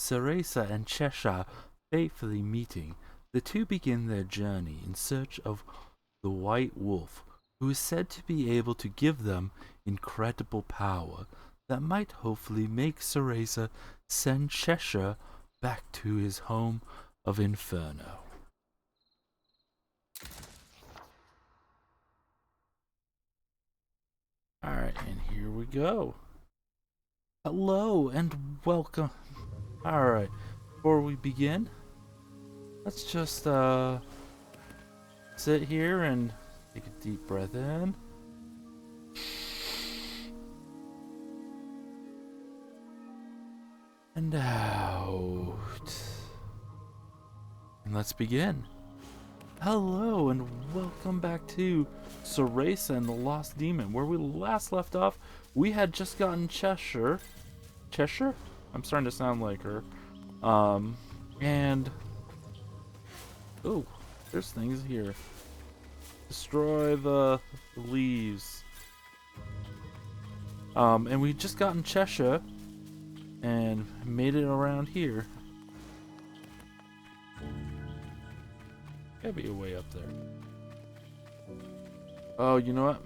Cereza and Cheshire fatefully meeting, the two begin their journey in search of the White Wolf, who is said to be able to give them incredible power that might hopefully make Cereza send Cheshire back to his home of Inferno. Alright, and here we go. Hello and welcome. Alright, before we begin, let's just sit here and take a deep breath in. And out. And let's begin. Hello and welcome back to Cereza and the Lost Demon. Where we last left off, we had just gotten Cheshire? I'm starting to sound like her. And oh, there's things here. Destroy the leaves. And we just gotten Cheshire and made it around here. Gotta be a way up there. Oh, you know what?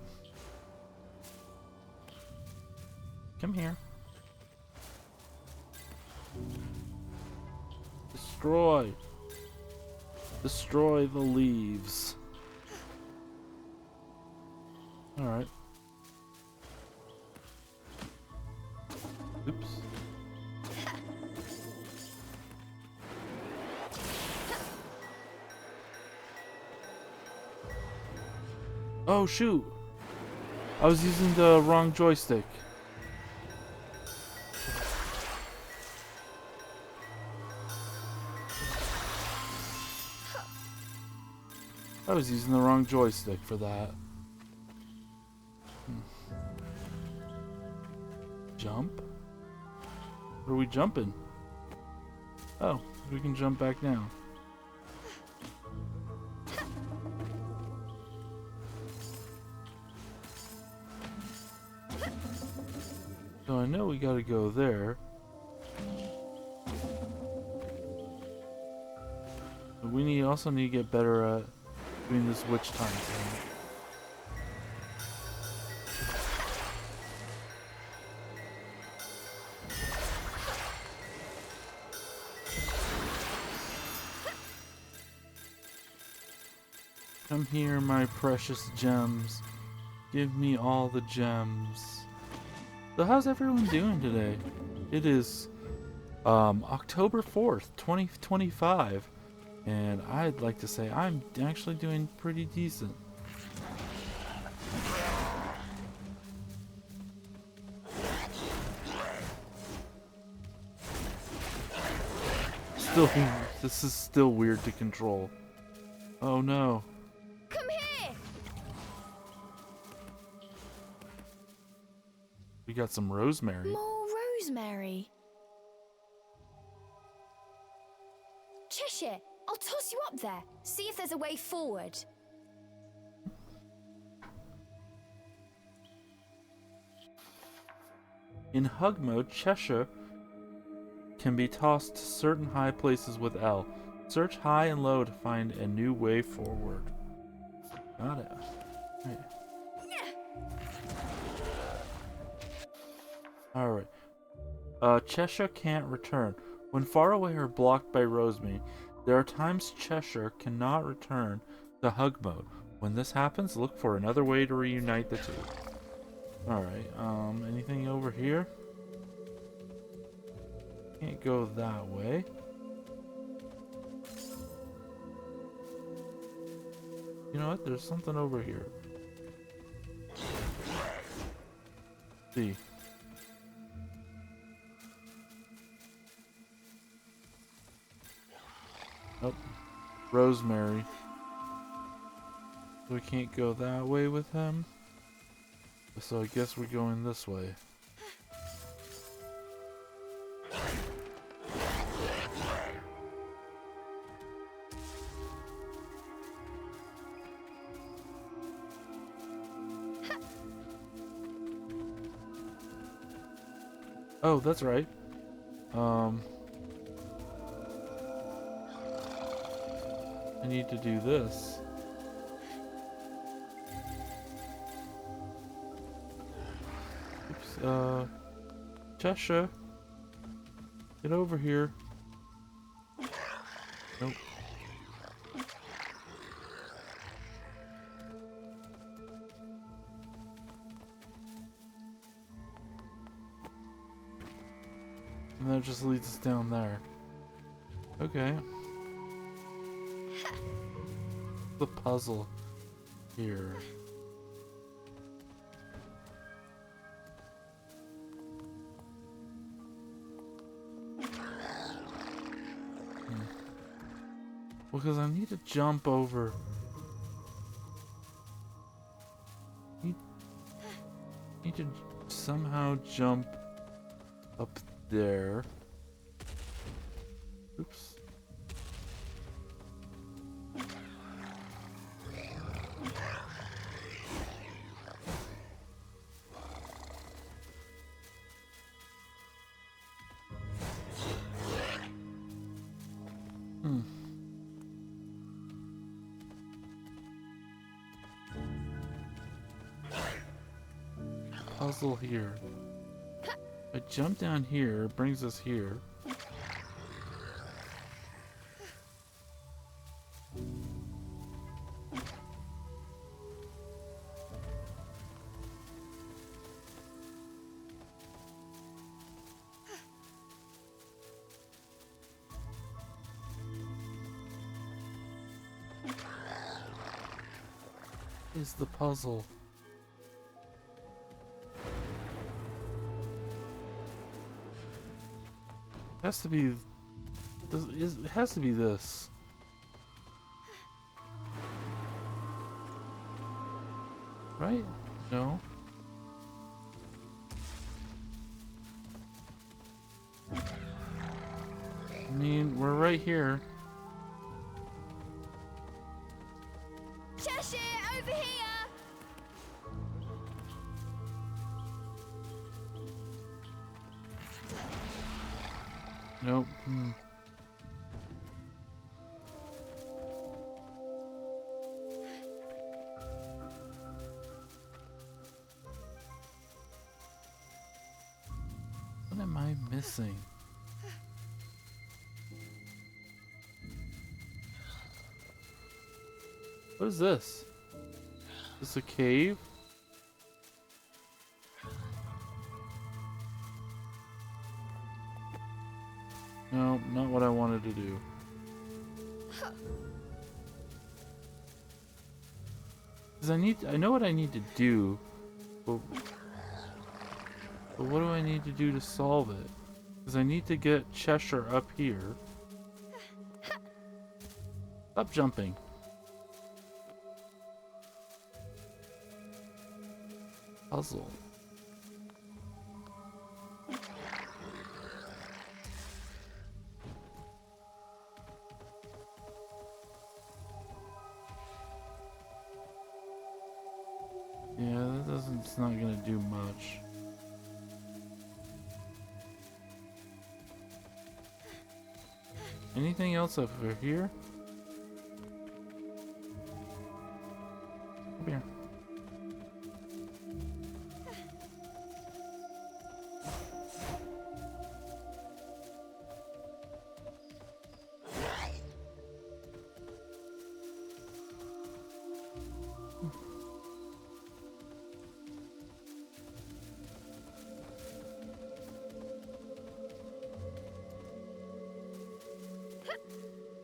Come here. Destroy. Destroy the leaves. Alright. Oops. Oh shoot! I was using the wrong joystick. I was using the wrong joystick for that. Jump? Where are we jumping? Oh, we can jump back down. So I know we gotta go there. But we also need to get better at doing this witch time thing. Come here, my precious gems. Give me all the gems. So how's everyone doing today? It is October 4th, 2025, and I'd like to say I'm actually doing pretty decent. Still, this is still weird to control. Oh no. Come here. We got some rosemary. More rosemary. Cheshire, I'll toss you up there. See if there's a way forward. In hug mode, Cheshire can be tossed to certain high places with L. Search high and low to find a new way forward. Got it. Right. Alright. Cheshire can't return. When far away or blocked by rosemary, there are times Cheshire cannot return to hug mode. When this happens, look for another way to reunite the two. Alright, anything over here? Can't go that way. You know what? There's something over here. See. Oh, rosemary. We can't go that way with him. So I guess we're going this way. Oh, that's right. I need to do this. Oops, Cheshire, get over here. Nope. And that just leads us down there. Okay. The puzzle here. Because I need to jump over. Need to somehow jump up there. Oops. Puzzle here. I jump down here, it brings us here. Is the puzzle. Has to be. It has to be this. Right? No. I mean, we're right here. Cheshire, over here! Nope. What am I missing? What is this? Is this a cave? No, not what I wanted to do. Because I know what I need to do, but what do I need to do to solve it? Because I need to get Cheshire up here. Stop jumping. Puzzle. Yeah, it's not gonna do much. Anything else over here? Come here.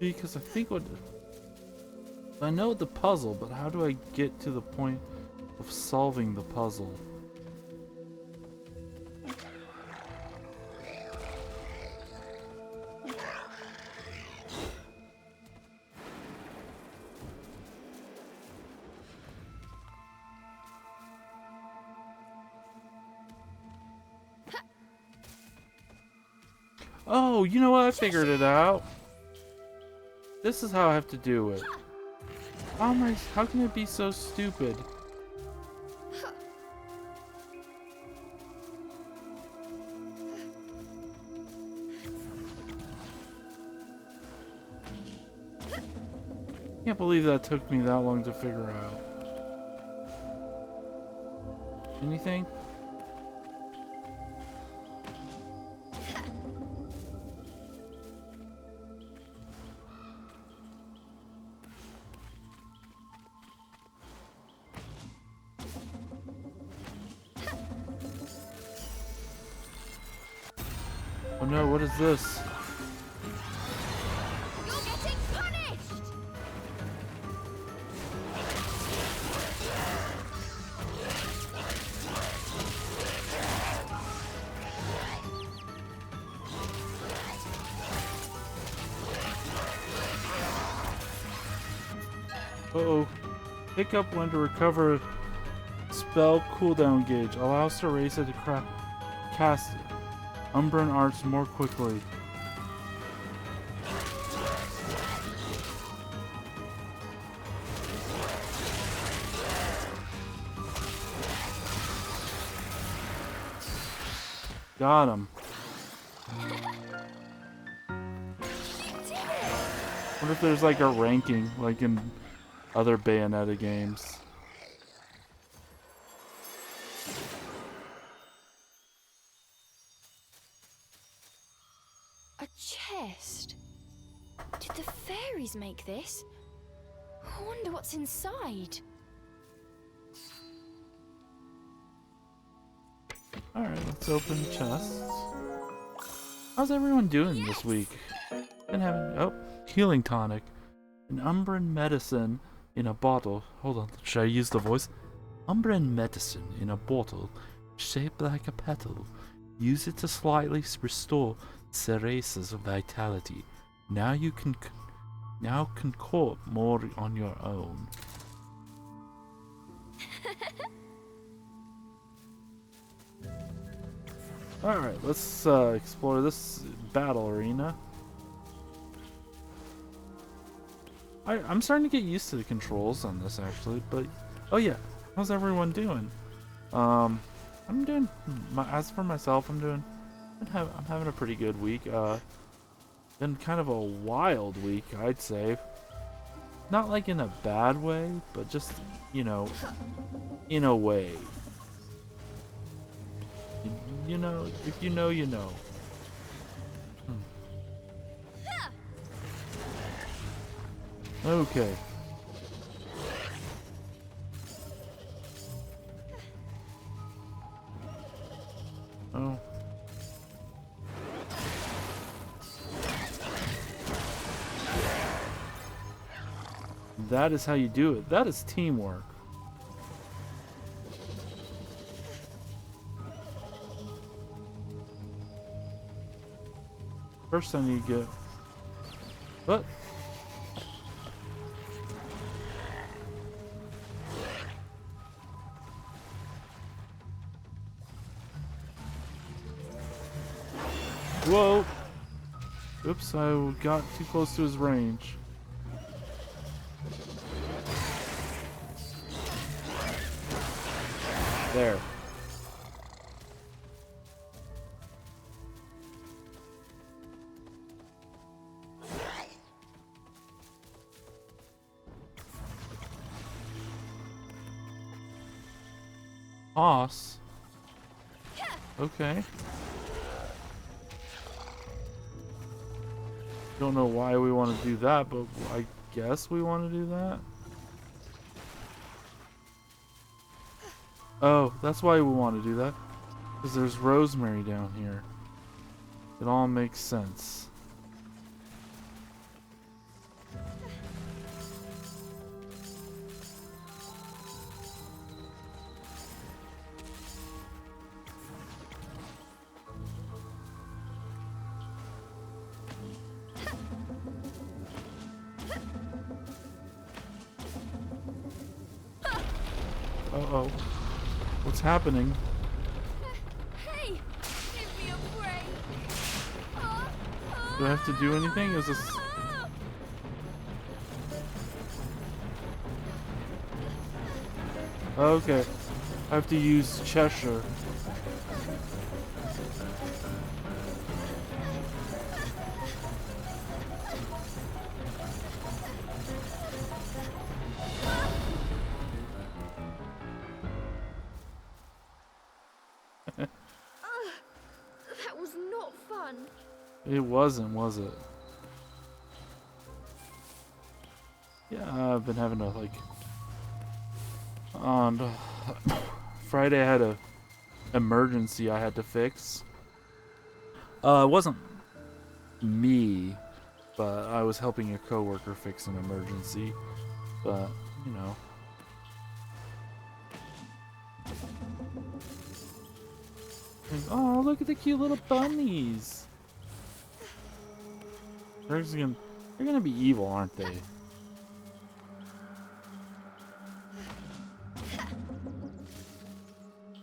Because I think I know the puzzle, but how do I get to the point of solving the puzzle? Oh, you know what? I figured it out. This is how I have to do it. How can it be so stupid? Can't believe that took me that long to figure out. Anything? Oh no, what is this? You're getting punished! Uh-oh. Pick up when to recover spell cooldown gauge. Allows Cereza to cast Umbran Arts more quickly. Got him. Wonder if there's like a ranking, like in other Bayonetta games. A chest? Did the fairies make this? I wonder what's inside. Alright, let's open the chests. How's everyone doing this week? Been having healing tonic. An Umbran medicine in a bottle. Hold on, should I use the voice? Umbran medicine in a bottle shaped like a petal. Use it to slightly restore Cereza's vitality. Now you can concoct more on your own. Alright, let's explore this battle arena. I'm starting to get used to the controls on this actually, but oh yeah, how's everyone doing? I'm doing. As for myself, I'm having a pretty good week. Been kind of a wild week, I'd say. Not like in a bad way, but just in a way. You know, if you know, you know. Okay. Oh. That is how you do it. That is teamwork. First I need to get... What? Whoa! Oops, I got too close to his range. There. Toss. Okay. Don't know why we want to do that, but I guess we want to do that. Oh, that's why we want to do that. Because there's rosemary down here. It all makes sense. Uh-oh. What's happening? Hey, give me a break. Do I have to do anything? Is this... Okay. I have to use Cheshire. fun. It wasn't, was it? Yeah, I've been having to like on Friday I had a emergency I had to fix. It wasn't me, but I was helping a coworker fix an emergency. But, you know. And, oh, look at the cute little bunnies. They're gonna be evil, aren't they?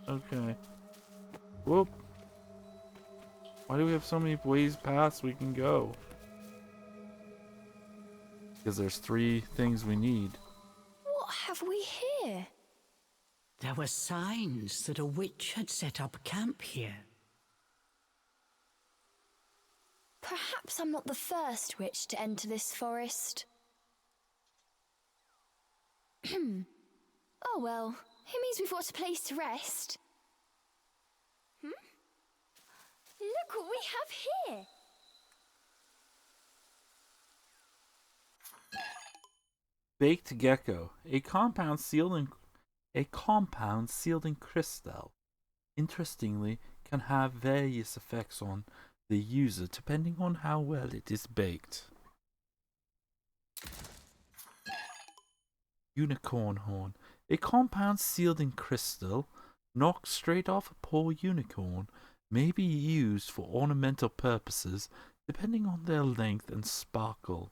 Okay. Whoop. Why do we have so many ways past we can go? Because there's 3 things we need. What have we here? There were signs that a witch had set up camp here. Perhaps I'm not the first witch to enter this forest. Oh well, it means we've got a place to rest. Look what we have here! Baked gecko, a compound sealed in crystal. Interestingly, can have various effects on the user depending on how well it is baked. Unicorn horn, a compound sealed in crystal, knocked straight off a poor unicorn, may be used for ornamental purposes depending on their length and sparkle.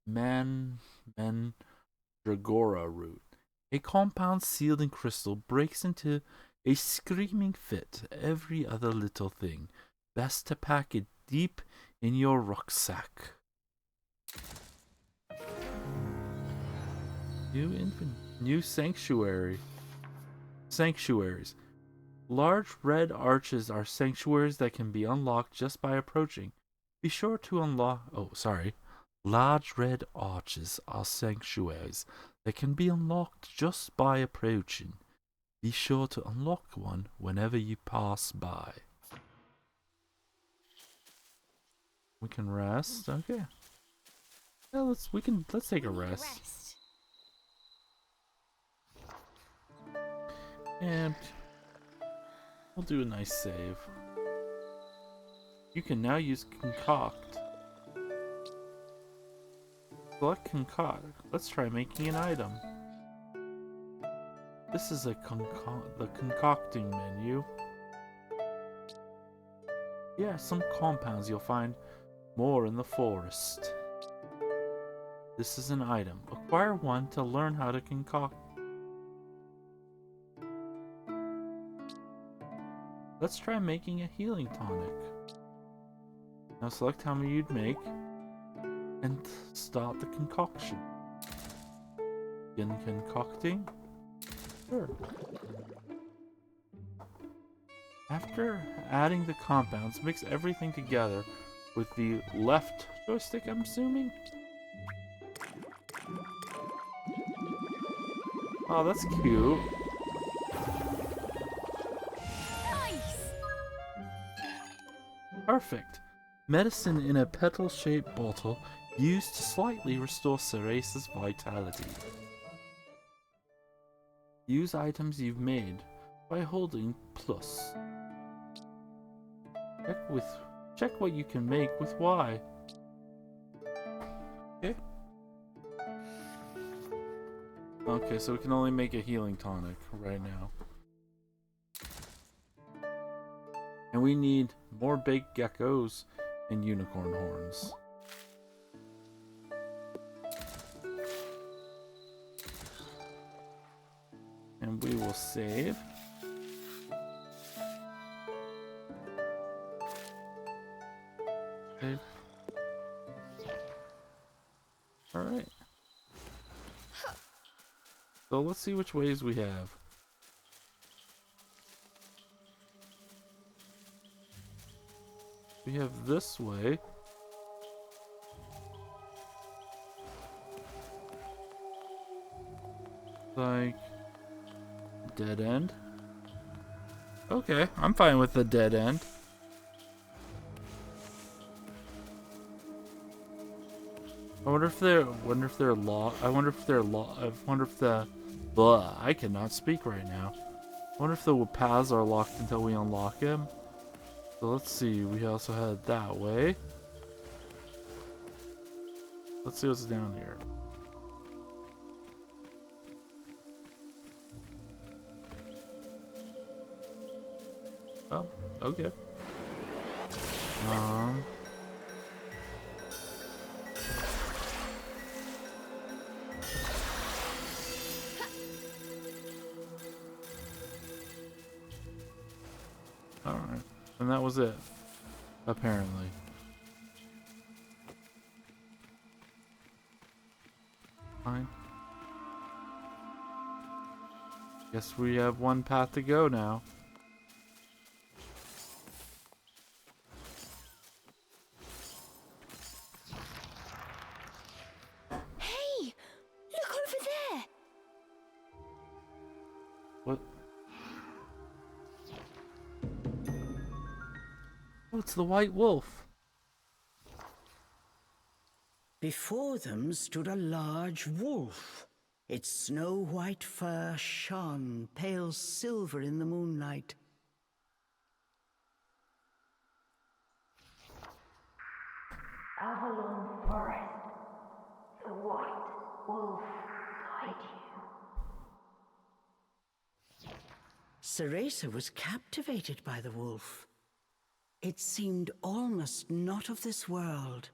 Mandragora root. A compound sealed in crystal breaks into a screaming fit every other little thing. Best to pack it deep in your rucksack. New sanctuary. Sanctuaries. Large red arches are sanctuaries that can be unlocked just by approaching. Be sure to unlock. Large red arches are sanctuaries that can be unlocked just by approaching. Be sure to unlock one whenever you pass by. We can rest. Okay. Yeah, let's take a rest. And we'll do a nice save. You can now use concoct. Select concoct. Let's try making an item. This is the concocting menu. Yeah, some compounds you'll find more in the forest. This is an item. Acquire one to learn how to concoct. Let's try making a healing tonic. Now select how many you'd make and start the concoction. Begin concocting. Sure. After adding the compounds, mix everything together with the left joystick, I'm assuming. Oh, that's cute. Nice! Perfect. Medicine in a petal-shaped bottle used to slightly restore Cereza's vitality. Use items you've made by holding plus. Check what you can make with Y. Okay. Okay, so we can only make a healing tonic right now. And we need more baked geckos and unicorn horns. And we will save. Save. Alright. So let's see which ways we have. We have this way. Like dead end. Okay, I'm fine with the dead end. I wonder if they're locked. I wonder if they're locked. I wonder if the blah, I cannot speak right now. I wonder if the paths are locked until we unlock him. So let's see. We also head that way. Let's see what's down here. Oh, okay. Um. All right, and that was it. Apparently. Fine. Guess we have one path to go now. Hey! Look over there! What? Oh, it's the white wolf. Before them stood a large wolf. Its snow-white fur shone pale silver in the moonlight. Avalon Forest. The white wolf guide you. Cereza was captivated by the wolf. It seemed almost not of this world.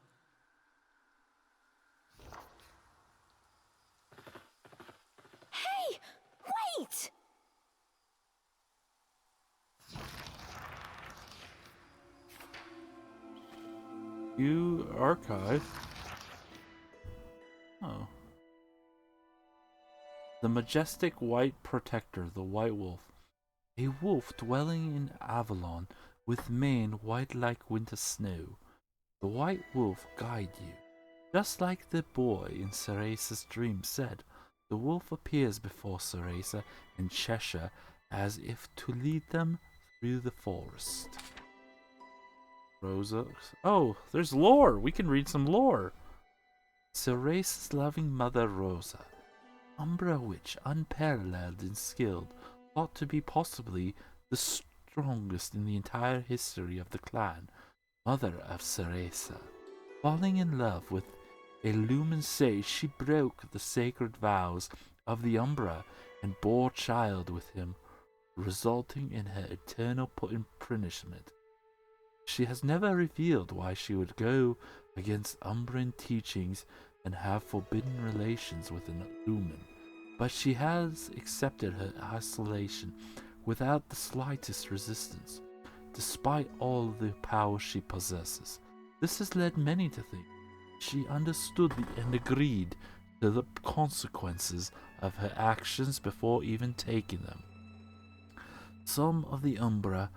Hey! Wait! You archive. Oh. The majestic white protector, the white wolf. A wolf dwelling in Avalon with mane white like winter snow. The white wolf guide you. Just like the boy in Ceresa's dream said, the wolf appears before Cereza and Cheshire as if to lead them through the forest. Rosa. Oh, there's lore. We can read some lore. Ceresa's loving mother Rosa, Umbra witch unparalleled in skill, thought to be possibly the strongest in the entire history of the clan, mother of Cereza. Falling in love with a lumen sage, she broke the sacred vows of the Umbra and bore child with him, resulting in her eternal punishment. She has never revealed why she would go against Umbran teachings and have forbidden relations with an Lumen, but she has accepted her isolation without the slightest resistance, despite all the power she possesses. This has led many to think she understood and agreed to the consequences of her actions before even taking them. Some of the Umbra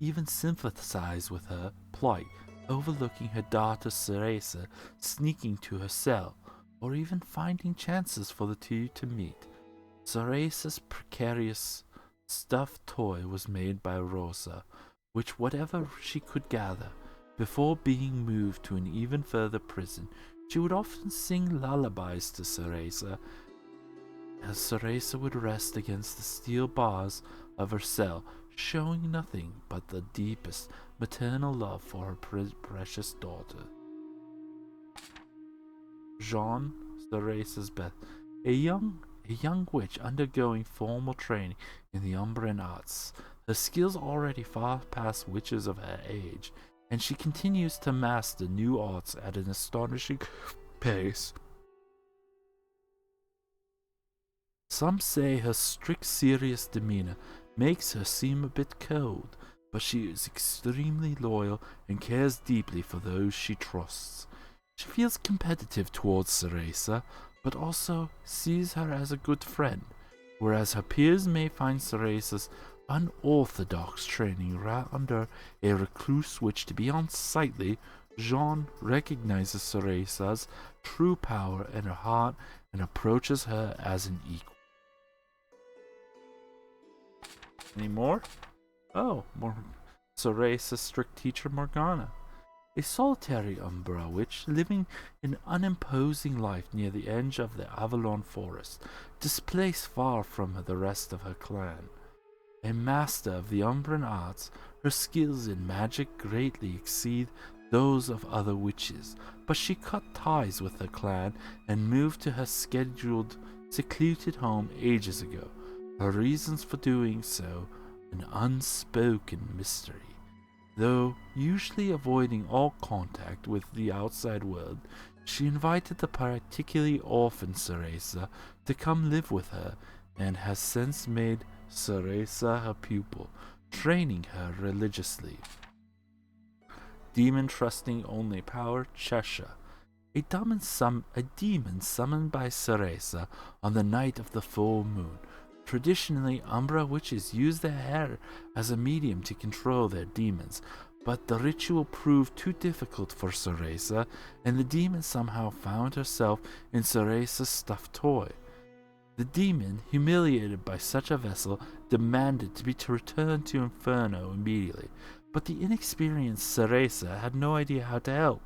even sympathize with her plight, overlooking her daughter Cereza sneaking to her cell, or even finding chances for the two to meet. Cereza's precarious stuffed toy was made by Rosa, which whatever she could gather, before being moved to an even further prison, she would often sing lullabies to Cereza, as Cereza would rest against the steel bars of her cell, showing nothing but the deepest maternal love for her precious daughter. Jean, Cereza's Beth, a young witch undergoing formal training in the Umbran arts. Her skills already far past witches of her age, and she continues to master new arts at an astonishing pace. Some say her strict, serious demeanor makes her seem a bit cold, but she is extremely loyal and cares deeply for those she trusts. She feels competitive towards Cereza, but also sees her as a good friend, whereas her peers may find Cereza's unorthodox training under a recluse witch to be unsightly. Jean recognizes Cereza's true power in her heart and approaches her as an equal. Any more? Oh, Ceresa's strict teacher Morgana, a solitary Umbra witch living an unimposing life near the edge of the Avalon forest, displaced far from the rest of her clan. A master of the Umbran arts, her skills in magic greatly exceed those of other witches, but she cut ties with her clan and moved to her scheduled, secluded home ages ago. Her reasons for doing so an unspoken mystery. Though usually avoiding all contact with the outside world, she invited the particularly orphan Cereza to come live with her and has since made Cereza her pupil, training her religiously. Demon trusting only power Cheshire, a demon summoned by Cereza on the night of the full moon. Traditionally, Umbra witches use their hair as a medium to control their demons, but the ritual proved too difficult for Cereza, and the demon somehow found herself in Cereza's stuffed toy. The demon, humiliated by such a vessel, demanded to be returned to Inferno immediately, but the inexperienced Cereza had no idea how to help.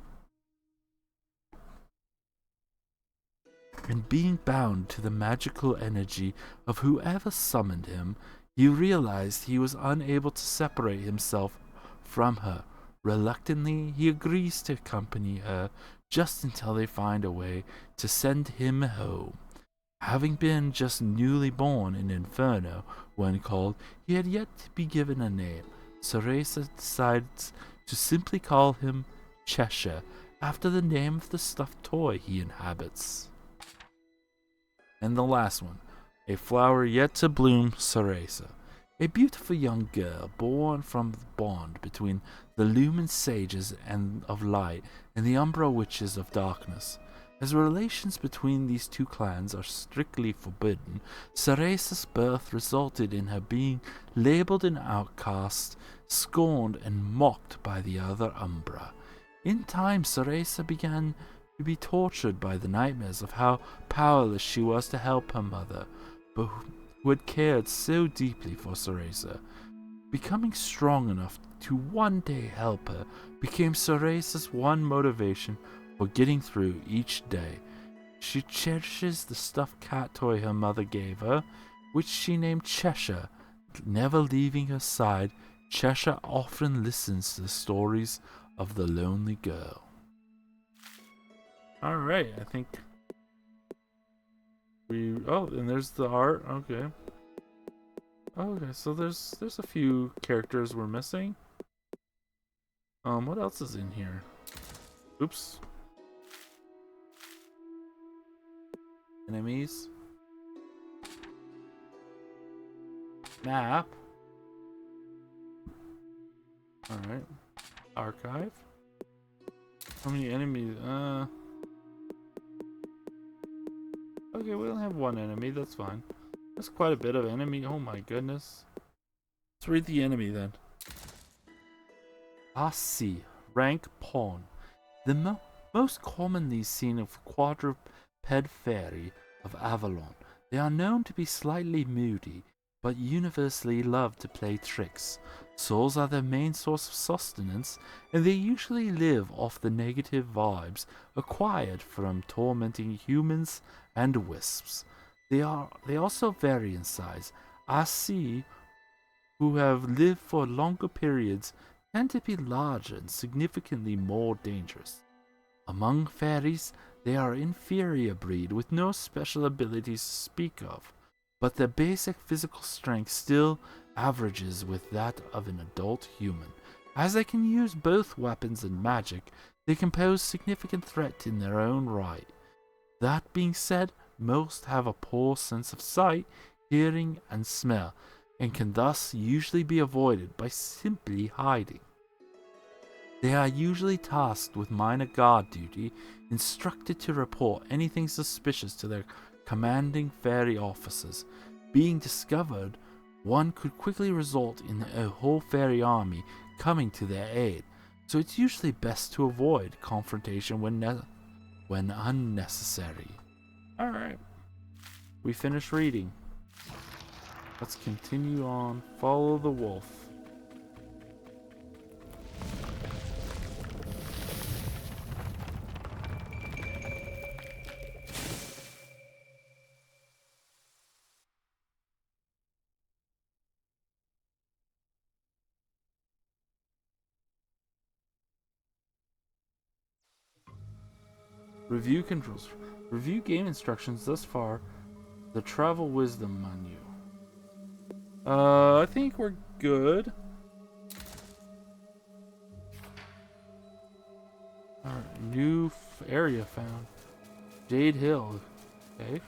And being bound to the magical energy of whoever summoned him, he realized he was unable to separate himself from her. Reluctantly, he agrees to accompany her just until they find a way to send him home. Having been just newly born in Inferno when called, he had yet to be given a name. Cereza decides to simply call him Cheshire, after the name of the stuffed toy he inhabits. And the last one, a flower yet to bloom, Cereza. A beautiful young girl born from the bond between the Lumen Sages of Light and the Umbra Witches of Darkness. As relations between these two clans are strictly forbidden, Cereza's birth resulted in her being labeled an outcast, scorned and mocked by the other Umbra. In time, Cereza began to be tortured by the nightmares of how powerless she was to help her mother, but who had cared so deeply for Cereza. Becoming strong enough to one day help her became Cereza's one motivation for getting through each day. She cherishes the stuffed cat toy her mother gave her, which she named Cheshire. Never leaving her side, Cheshire often listens to the stories of the lonely girl. Alright, I think and there's the art. Okay. Okay, so there's a few characters we're missing. What else is in here? Oops. Enemies. Map. Alright. Archive. How many enemies? Okay, we only have one enemy, that's fine. That's quite a bit of enemy, oh my goodness. Let's read the enemy then. Asi, rank pawn. The most commonly seen of quadruped fairy of Avalon. They are known to be slightly moody, but universally love to play tricks. Souls are their main source of sustenance, and they usually live off the negative vibes acquired from tormenting humans and wisps. They also vary in size. Asi, who have lived for longer periods, tend to be larger and significantly more dangerous. Among fairies, they are an inferior breed with no special abilities to speak of, but their basic physical strength still averages with that of an adult human. As they can use both weapons and magic, they can pose significant threat in their own right. That being said, most have a poor sense of sight, hearing, and smell, and can thus usually be avoided by simply hiding. They are usually tasked with minor guard duty, instructed to report anything suspicious to their commanding fairy officers. Being discovered, one could quickly result in a whole fairy army coming to their aid, so it's usually best to avoid confrontation when unnecessary. Alright, we finished reading. Let's continue on. Follow the wolf. Review controls. Review game instructions thus far. The travel wisdom menu. I think we're good. Alright, new area found. Jade Hill. Okay.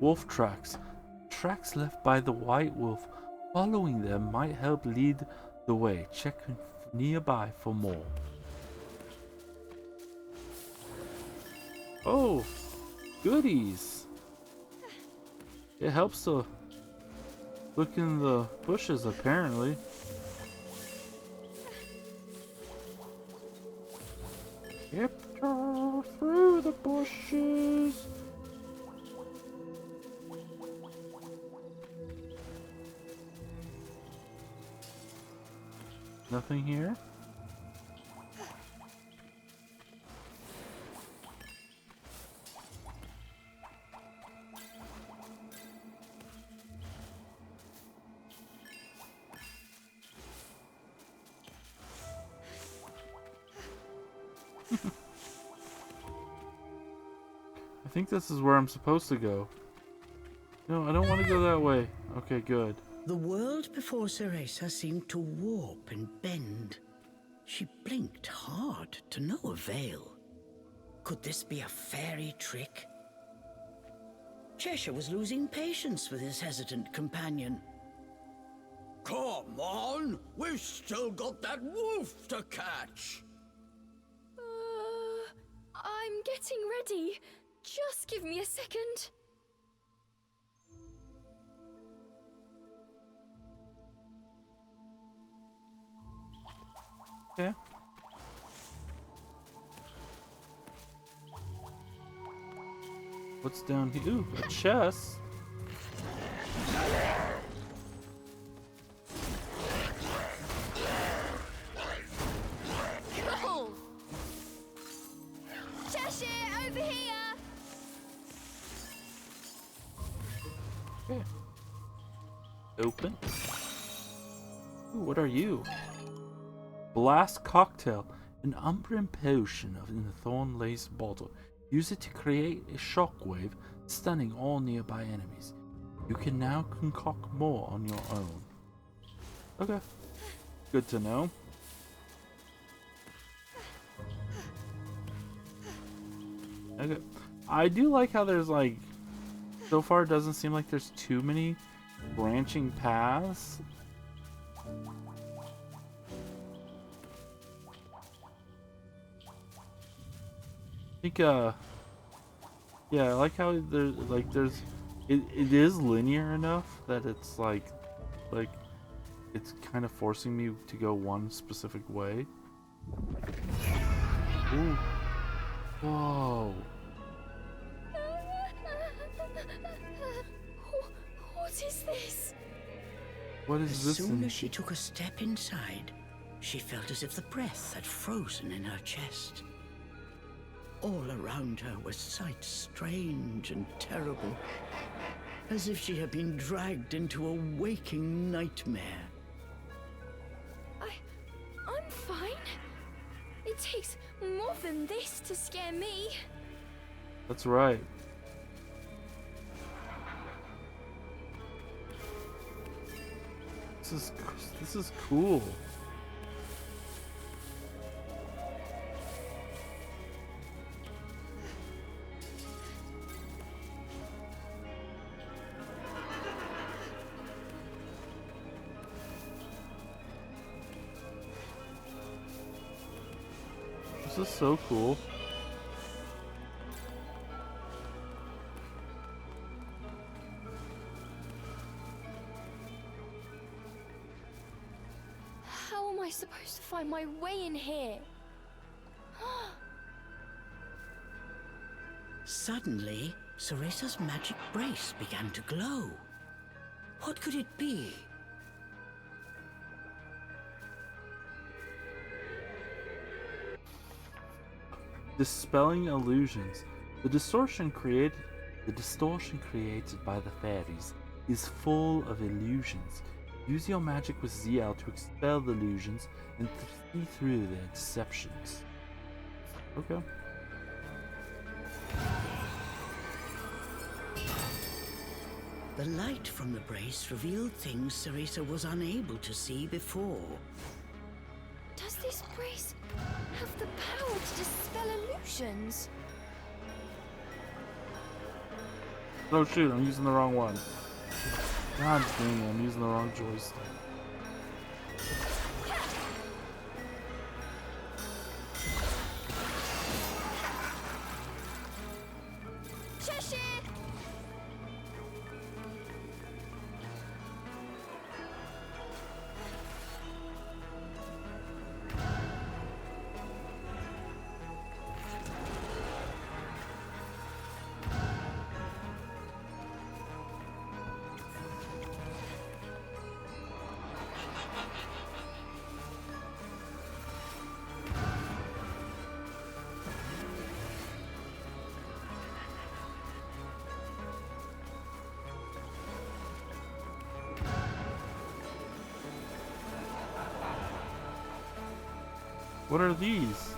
Wolf tracks. Tracks left by the white wolf. Following them might help lead the way. Check nearby for more. Oh, goodies. It helps to look in the bushes, apparently. Tiptoe through the bushes. Nothing here? I think this is where I'm supposed to go. No, I don't want to go that way. Okay, good. The world before Cereza seemed to warp and bend. She blinked hard to no avail. Could this be a fairy trick? Cheshire was losing patience with his hesitant companion. Come on! We've still got that wolf to catch! I'm getting ready. Just give me a second. Okay. What's down here? Ooh, a chest. Cool. Cheshire, over here. Okay. Open. Ooh, what are you? Blast cocktail. An Umbran potion in a thorn-laced bottle. Use it to create a shockwave, stunning all nearby enemies. You can now concoct more on your own. Okay. Good to know. Okay. I do like how there's like... So far it doesn't seem like there's too many branching paths. I think, yeah, I like how it is linear enough that it's like, it's kind of forcing me to go one specific way. Ooh. Whoa. What is this? What is As this? soon as she took a step inside, she felt as if the breath had frozen in her chest. All around her were sights strange and terrible, as if she had been dragged into a waking nightmare. I'm fine. It takes more than this to scare me. That's right. This is cool. This is so cool. How am I supposed to find my way in here? Suddenly, Cereza's magic brace began to glow. What could it be? Dispelling illusions. The distortion created by the fairies is full of illusions. Use your magic with ZL to expel the illusions and see through their deceptions. Okay. The light from the brace revealed things Cereza was unable to see before. Does this brace have the power to dispel illusions? Oh shoot, I'm using the wrong one. God dang it, I'm using the wrong joystick. Cheshire! What are these?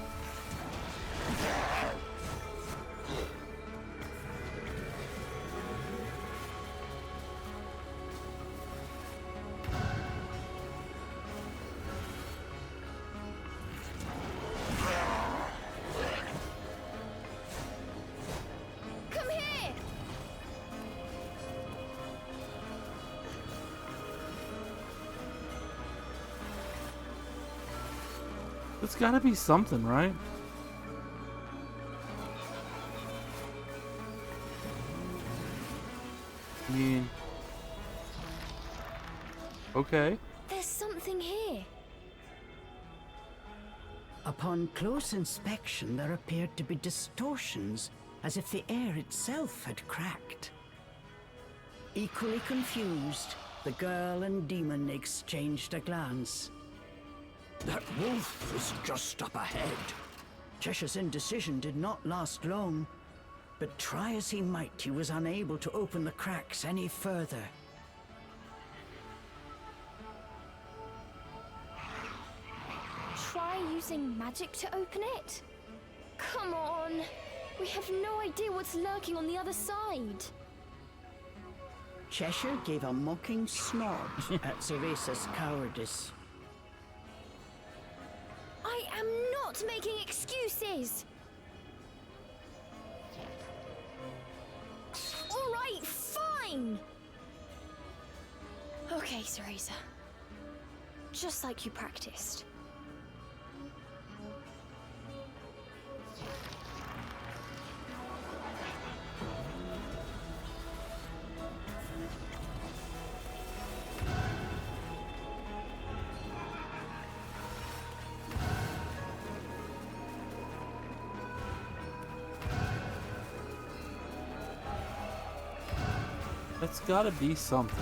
Come here! It's gotta be something, right? I mean... Okay. There's something here. Upon close inspection, there appeared to be distortions, as if the air itself had cracked. Equally confused, the girl and demon exchanged a glance. That wolf was just up ahead. Cheshire's indecision did not last long, but try as he might, he was unable to open the cracks any further. Try using magic to open it? Come on! We have no idea what's lurking on the other side. Cheshire gave a mocking snort at Cereza's cowardice. I am not making excuses! Alright, fine! Okay, Cereza. Just like you practiced. That's gotta be something.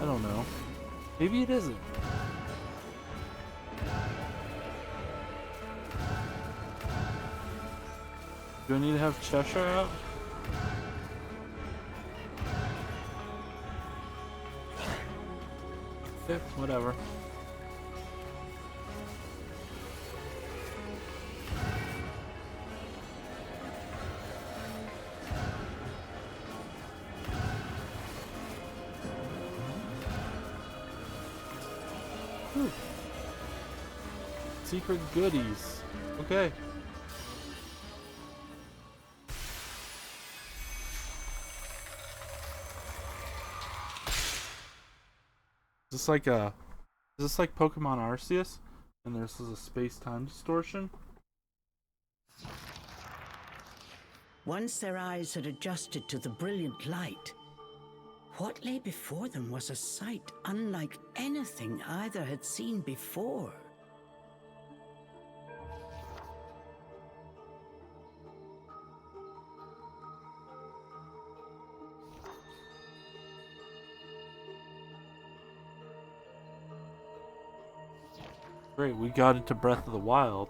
I don't know. Maybe it isn't. Do I need to have Cheshire out? Yeah, whatever. Whew. Secret goodies. Okay. Is this like Pokemon Arceus? And this is a space-time distortion? Once their eyes had adjusted to the brilliant light, What lay before them was a sight unlike anything either had seen before. Great, we got into Breath of the Wild.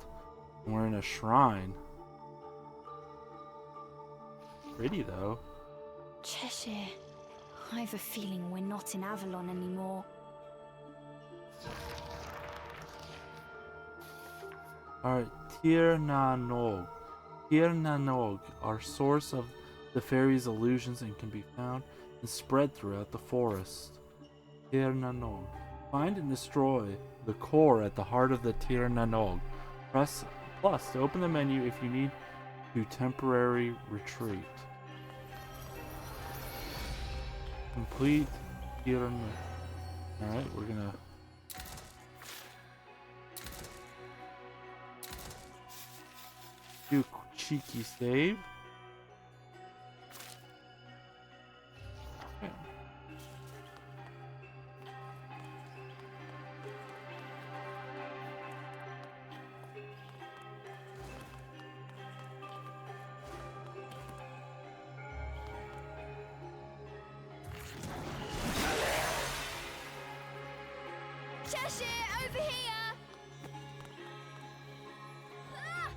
And we're in a shrine. Pretty though. Cheshire. I have a feeling we're not in Avalon anymore. Alright, Tir Na Nog. Tir Na Nog are source of the fairies' illusions and can be found and spread throughout the forest. Tir Na Nog. Find and destroy the core at the heart of the Tir Na Nog. Press plus to open the menu if you need to temporary retreat. Complete Tir Na Nog. Alright, we're gonna do a cheeky save. Okay. Cheshire, over here! Ah!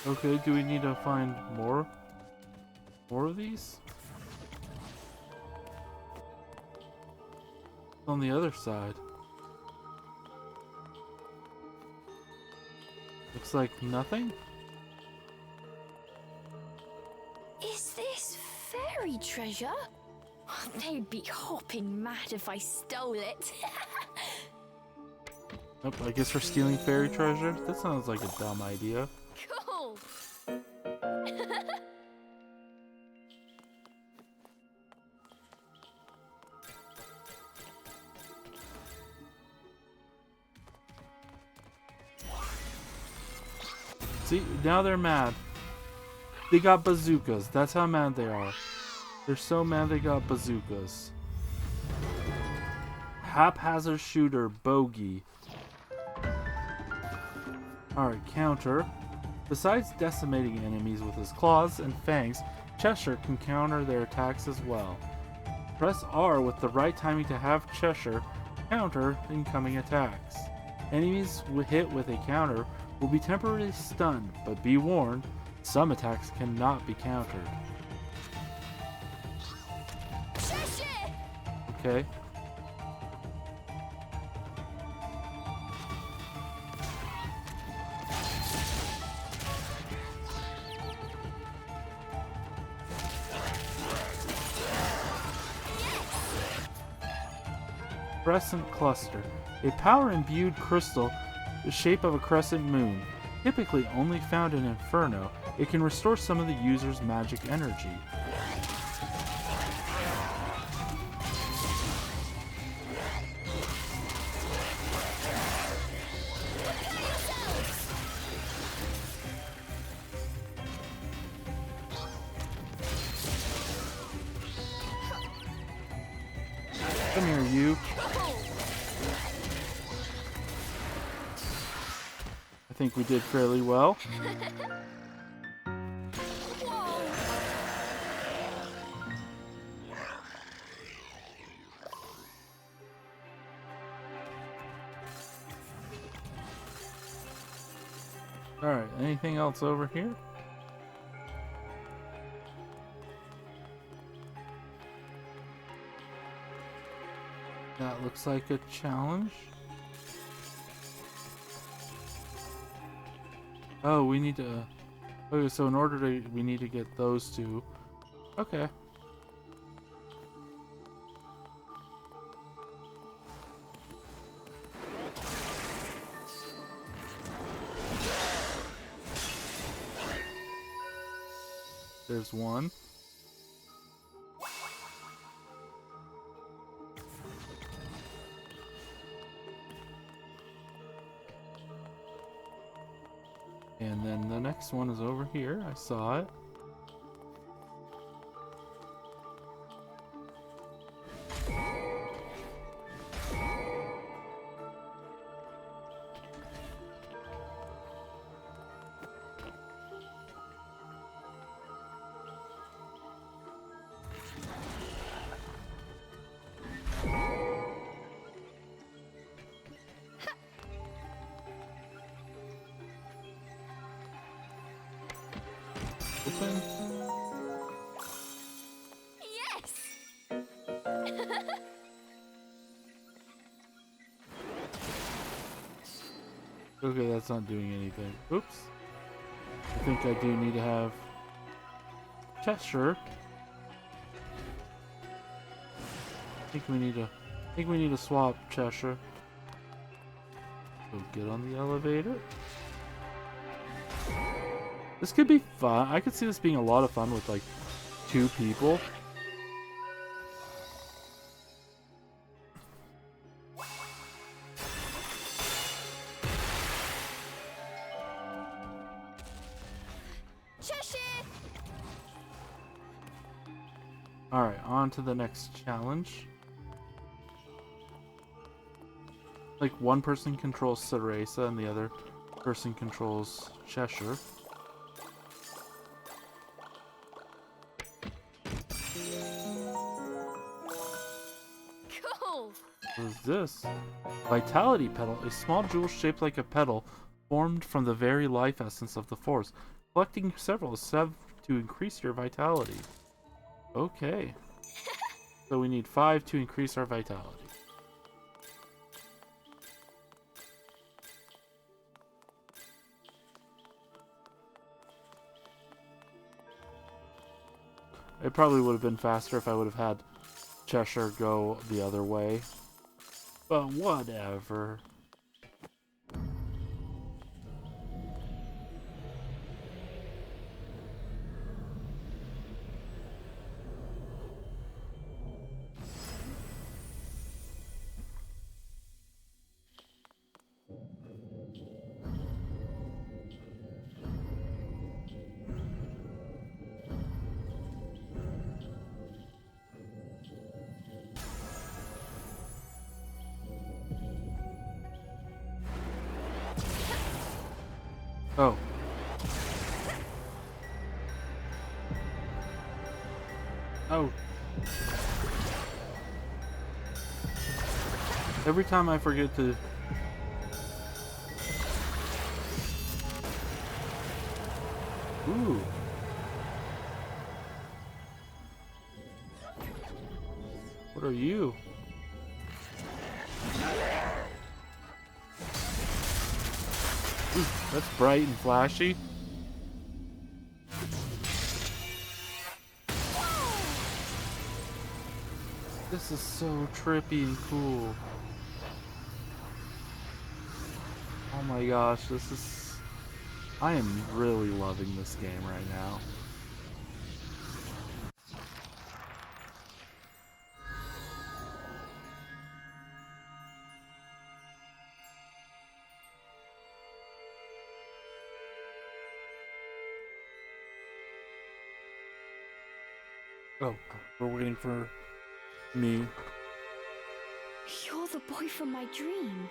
Okay, do we need to find more of these? On the other side. Looks like nothing. Is this fairy treasure? They'd be hopping mad if I stole it. Nope, I guess we're stealing fairy treasure? That sounds like a dumb idea. Cool! See, now they're mad. They got bazookas. That's how mad they are. They're so mad they got bazookas. Haphazard shooter, bogey. Alright, counter. Besides decimating enemies with his claws and fangs, Cheshire can counter their attacks as well. Press R with the right timing to have Cheshire counter incoming attacks. Enemies hit with a counter will be temporarily stunned, but be warned, some attacks cannot be countered. Cheshire! Okay. Crescent Cluster. A power-imbued crystal the shape of a crescent moon. Typically only found in Inferno, it can restore some of the user's magic energy. Come here, you. I think we did fairly well. Alright, anything else over here? That looks like a challenge. Oh, we need to... Okay, so in order to... we need to get those two. Okay. There's one. And then the next one is over here. I saw it. Open. Yes! Okay, that's not doing anything. Oops. I think I do need to have Cheshire. I think we need to swap Cheshire. So get on the elevator. This could be fun. I could see this being a lot of fun with like 2 people. Cheshire! Alright, on to the next challenge. Like one person controls Cereza and the other person controls Cheshire. Cool! What is this? Vitality Petal, a small jewel shaped like a petal, formed from the very life essence of the force. Collecting several is to increase your vitality. Okay. So we need 5 to increase our vitality. It probably would have been faster if I would have had Cheshire go the other way. But whatever. Oh. Oh. Every time I forget to... Ooh. What are you? Ooh, that's bright and flashy. This is so trippy and cool. Oh my gosh, this is... I am really loving this game right now. Oh, we're waiting for me. You're the boy from my dream.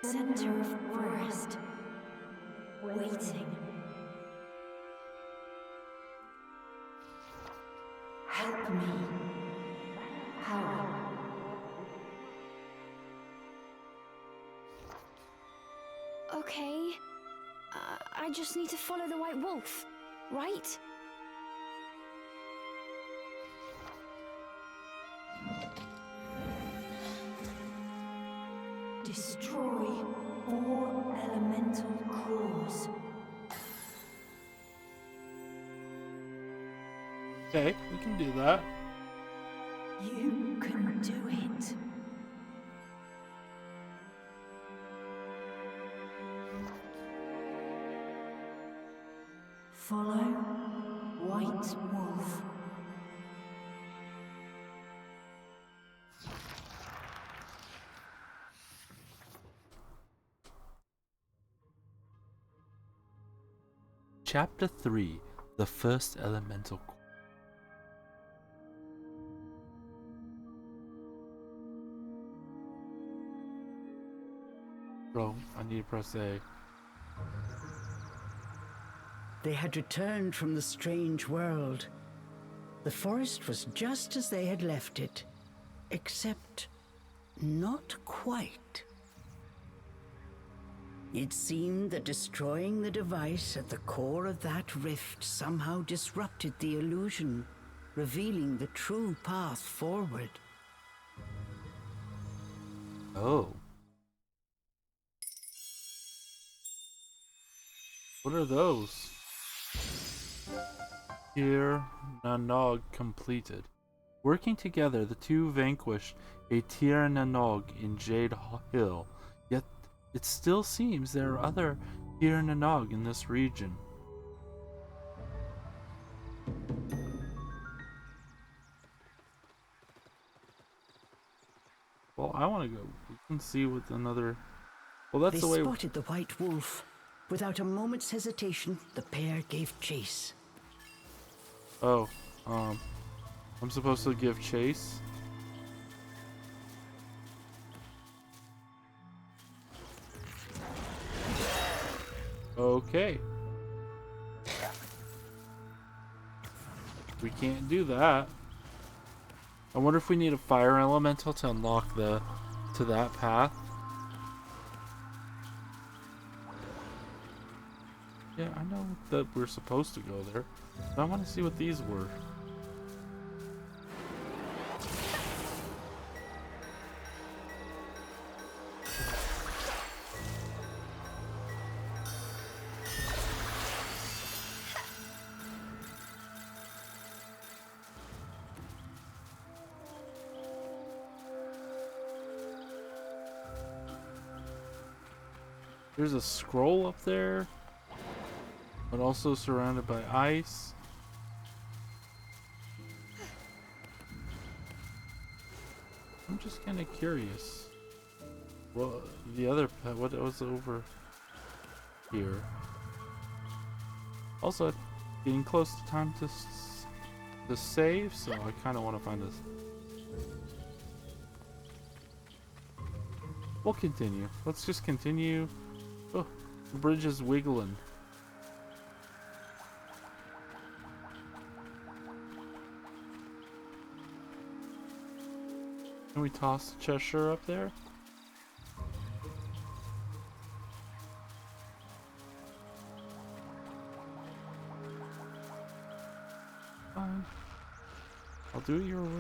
Center of forest. Waiting. Help me. How? Okay. I just need to follow the white wolf, right? Destroy all elemental cores. Okay, we can do that. You can do it. Follow White Wolf. Chapter 3, The First Elemental Core. Bro, I need to press A. They had returned from the strange world. The forest was just as they had left it, except not quite. It seemed that destroying the device at the core of that rift somehow disrupted the illusion, revealing the true path forward. Oh. What are those? Here, Nanog completed. Working together, the two vanquished a Tir Nanog in Jade Hill, yet it still seems there are other Tir Nanog in this region. Well, I want to go. We can see with another. Well, that's the They way. spotted the white wolf. Without a moment's hesitation, the pair gave chase. Oh, I'm supposed to give chase. Okay. We can't do that. I wonder if we need a fire elemental to unlock to that path. Yeah, I know that we're supposed to go there, but I want to see what these were. There's a scroll up there, but also surrounded by ice. I'm just kind of curious. Well, the other pet, what was over here? Also, getting close to time to save, so I kind of want to find this. We'll continue. Let's just continue. Oh, the bridge is wiggling. Can we toss Cheshire up there? Fine. I'll do it your way.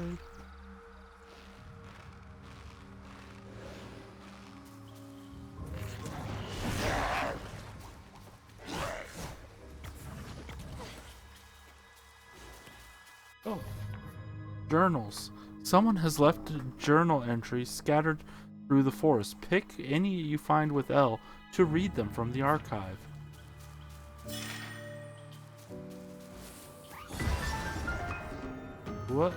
Oh. Journals. Someone has left a journal entry scattered through the forest. Pick any you find with L to read them from the archive. What?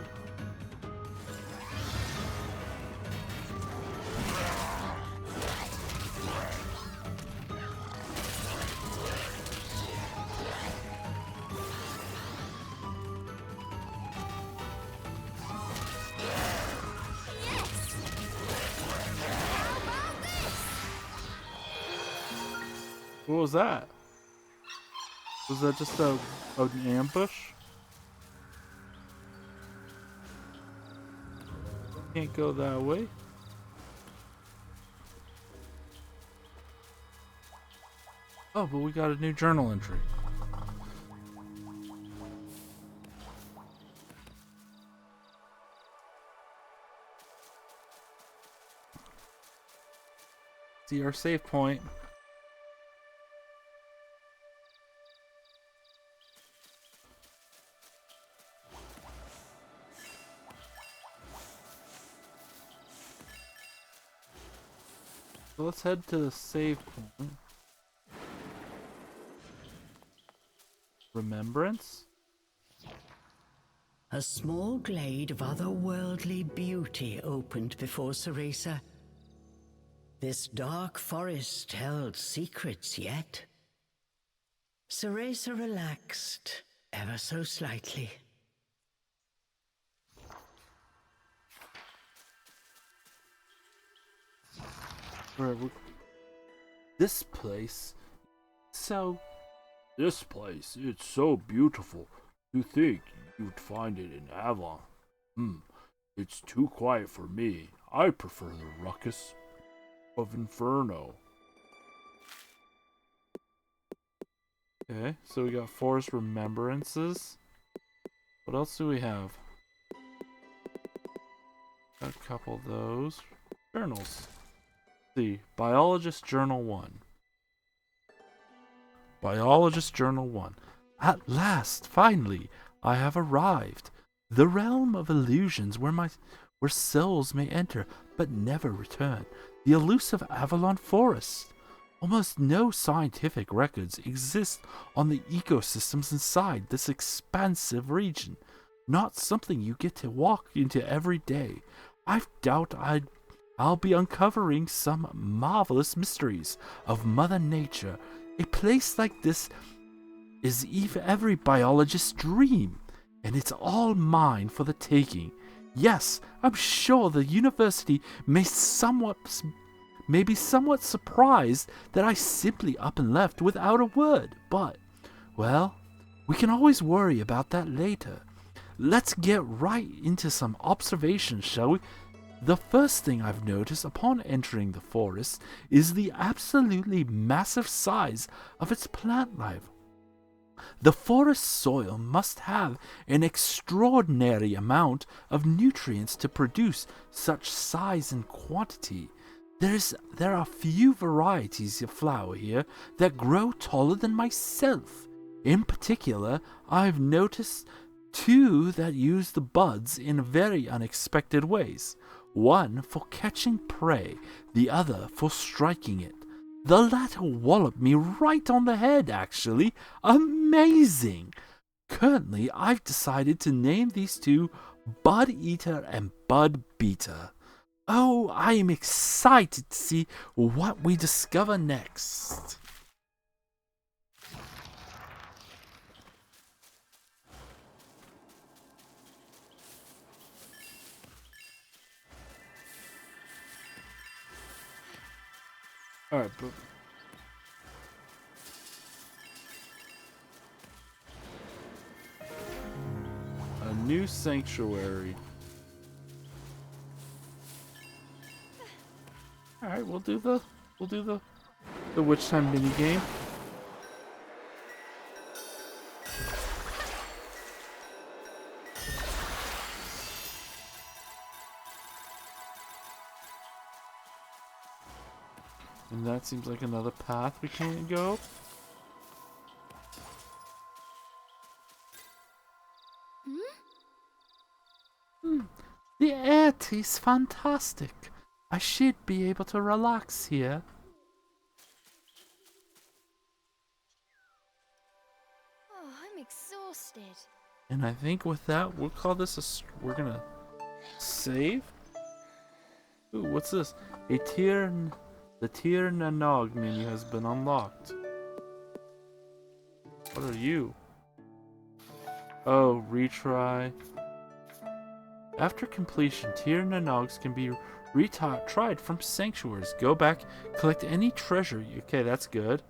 What was that? Was that just an ambush? Can't go that way. Oh, but we got a new journal entry. See our save point. So let's head to the save point. Remembrance? A small glade of otherworldly beauty opened before Cereza. This dark forest held secrets yet. Cereza relaxed, ever so slightly. This place, so This place, it's so beautiful. To think you'd find it in Avalon. It's too quiet for me. I prefer the ruckus of Inferno. okay. So we got Forest Remembrances. What else do we have? Got a couple of those journals. See, Biologist Journal 1. Biologist Journal 1. At last, finally, I have arrived. The realm of illusions where souls may enter but never return. The elusive Avalon Forest. Almost no scientific records exist on the ecosystems inside this expansive region. Not something you get to walk into every day. I doubt I'll be uncovering some marvelous mysteries of Mother Nature. A place like this is every biologist's dream, and it's all mine for the taking. Yes, I'm sure the university may be somewhat surprised that I simply up and left without a word, but, well, we can always worry about that later. Let's get right into some observations, shall we? The first thing I've noticed upon entering the forest is the absolutely massive size of its plant life. The forest soil must have an extraordinary amount of nutrients to produce such size and quantity. There are few varieties of flower here that grow taller than myself. In particular, I've noticed two that use the buds in very unexpected ways. One for catching prey, the other for striking it. The latter walloped me right on the head, actually. Amazing! Currently, I've decided to name these two Bud Eater and Bud Beater. Oh, I am excited to see what we discover next. Alright, but a new sanctuary. Alright, we'll do the witch time mini game. And that seems like another path we can't go. The air tastes fantastic. I should be able to relax here. Oh, I'm exhausted. And I think with that, we'll call this we're gonna save. Ooh, what's this? The Tir Nanog menu has been unlocked. What are you? Oh, retry. After completion, Tir Nanogs can be tried from sanctuaries. Go back, collect any treasure. Okay, that's good.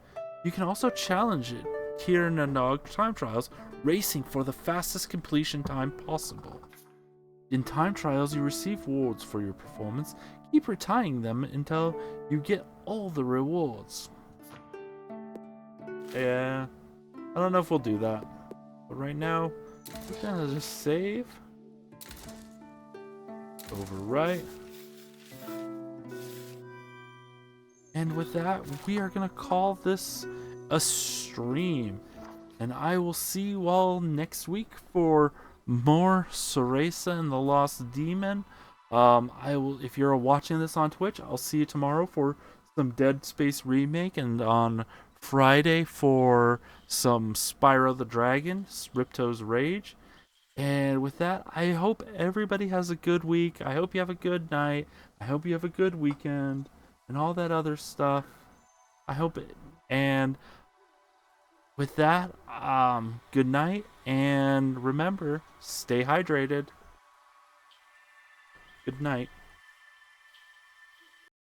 You can also challenge it. Tir Nanog time trials, racing for the fastest completion time possible. In time trials, you receive rewards for your performance. Keep retying them until you get all the rewards. Yeah, I don't know if we'll do that. But right now, we're gonna just save. Overwrite. And with that, we are gonna call this a stream. And I will see you all next week for more Cereza and the Lost Demon. If you're watching this on Twitch, I'll see you tomorrow for some Dead Space remake, and on Friday for some Spyro the Dragon, Ripto's Rage. And with that, I hope everybody has a good week. I hope you have a good night. I hope you have a good weekend and all that other stuff. I hope it. And with that, good night, and remember, stay hydrated. Good night.